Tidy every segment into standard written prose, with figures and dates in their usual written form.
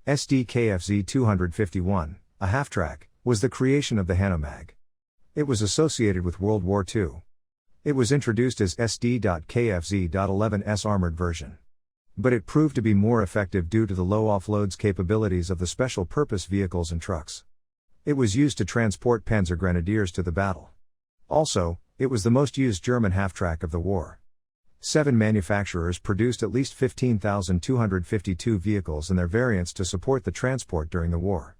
Sd Kfz 251, a half-track, was the creation of the Hanomag. It was associated with World War II. It was introduced as Sd Kfz 11's armored version. But it proved to be more effective due to the low offloads capabilities of the special purpose vehicles and trucks. It was used to transport Panzergrenadiers to the battle. Also, it was the most used German half-track of the war. 7 manufacturers produced at least 15,252 vehicles and their variants to support the transport during the war.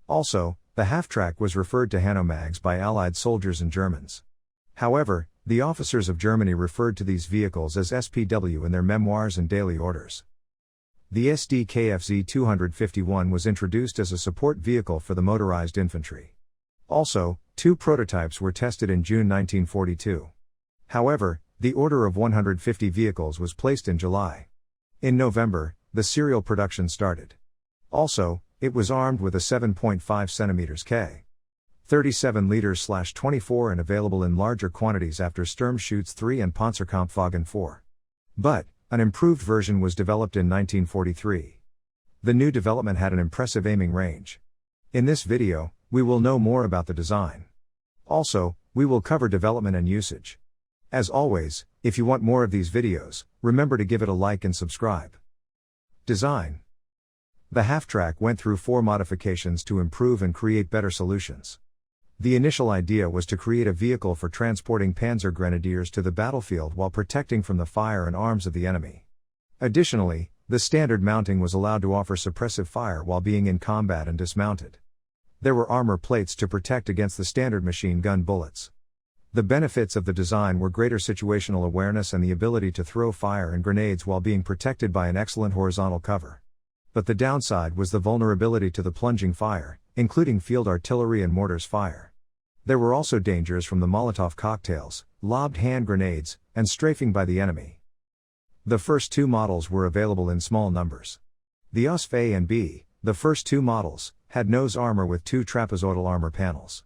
Also, the half-track was referred to Hanomags by Allied soldiers and Germans. However, the officers of Germany referred to these vehicles as SPW in their memoirs and daily orders. The Sd Kfz 251 was introduced as a support vehicle for the motorized infantry. Also, 2 prototypes were tested in June 1942. However, the order of 150 vehicles was placed in July. In November, the serial production started. Also, it was armed with a 7.5 cm K. 37 liters/24 and available in larger quantities after Sturmgeschütz 3 and Panzerkampfwagen 4. But, an improved version was developed in 1943. The new development had an impressive aiming range. In this video, we will know more about the design. Also, we will cover development and usage. As always, if you want more of these videos, remember to give it a like and subscribe. Design. The half-track went through 4 modifications to improve and create better solutions. The initial idea was to create a vehicle for transporting Panzergrenadiers to the battlefield while protecting from the fire and arms of the enemy. Additionally, the standard mounting was allowed to offer suppressive fire while being in combat and dismounted. There were armor plates to protect against the standard machine gun bullets. The benefits of the design were greater situational awareness and the ability to throw fire and grenades while being protected by an excellent horizontal cover. But the downside was the vulnerability to the plunging fire, including field artillery and mortars fire. There were also dangers from the Molotov cocktails, lobbed hand grenades, and strafing by the enemy. The first 2 models were available in small numbers. The USF A and B, the first 2 models, had nose armor with 2 trapezoidal armor panels.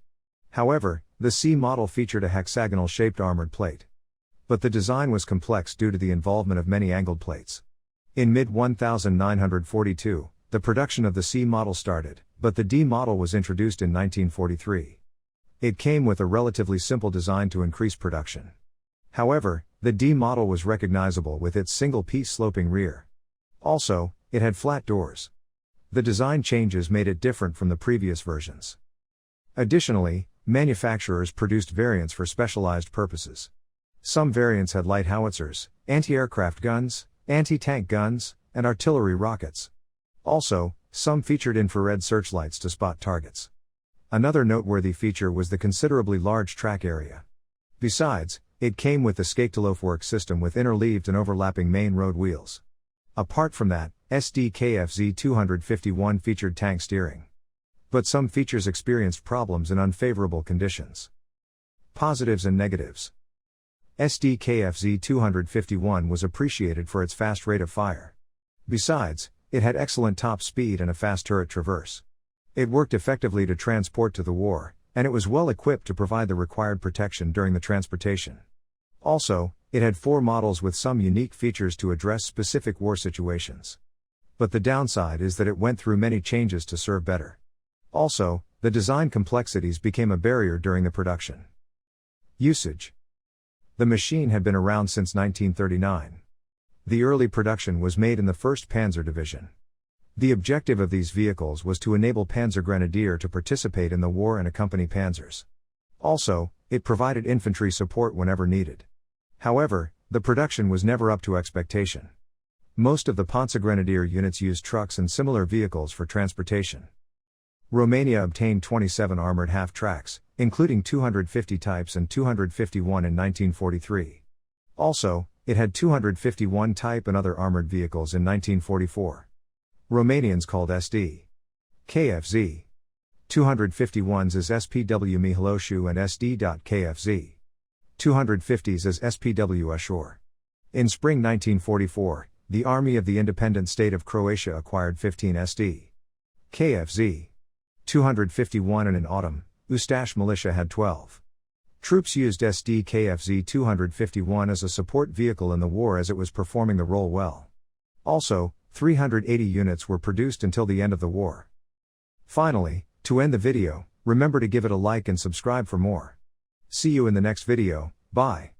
However, the C model featured a hexagonal-shaped armored plate. But the design was complex due to the involvement of many angled plates. In mid-1942, the production of the C model started, but the D model was introduced in 1943. It came with a relatively simple design to increase production. However, the D model was recognizable with its single-piece sloping rear. Also, it had flat doors. The design changes made it different from the previous versions. Additionally, manufacturers produced variants for specialized purposes. Some variants had light howitzers, anti-aircraft guns, anti-tank guns, and artillery rockets. Also, some featured infrared searchlights to spot targets. Another noteworthy feature was the considerably large track area. Besides, it came with the Skaktelof work system with interleaved and overlapping main road wheels. Apart from that, Sd Kfz 251 featured tank steering. But some features experienced problems in unfavorable conditions. Positives and negatives. Sd Kfz 251 was appreciated for its fast rate of fire. Besides, it had excellent top speed and a fast turret traverse. It worked effectively to transport to the war, and it was well equipped to provide the required protection during the transportation. Also, it had 4 models with some unique features to address specific war situations. But the downside is that it went through many changes to serve better. Also, the design complexities became a barrier during the production. Usage. The machine had been around since 1939. The early production was made in the 1st Panzer Division. The objective of these vehicles was to enable Panzergrenadier to participate in the war and accompany panzers. Also, it provided infantry support whenever needed. However, the production was never up to expectation. Most of the Panzergrenadier units used trucks and similar vehicles for transportation. Romania obtained 27 armored half-tracks, including 250 types and 251 in 1943. Also, it had 251 type and other armored vehicles in 1944. Romanians called Sd Kfz 251s as SPW Mihaloshu and Sd Kfz 250s as SPW Ashur. In spring 1944, the Army of the Independent State of Croatia acquired 15 Sd Kfz 251 and in autumn, Ustash militia had 12. Troops used Sd Kfz 251 as a support vehicle in the war as it was performing the role well. Also, 380 units were produced until the end of the war. Finally, to end the video, remember to give it a like and subscribe for more. See you in the next video, bye.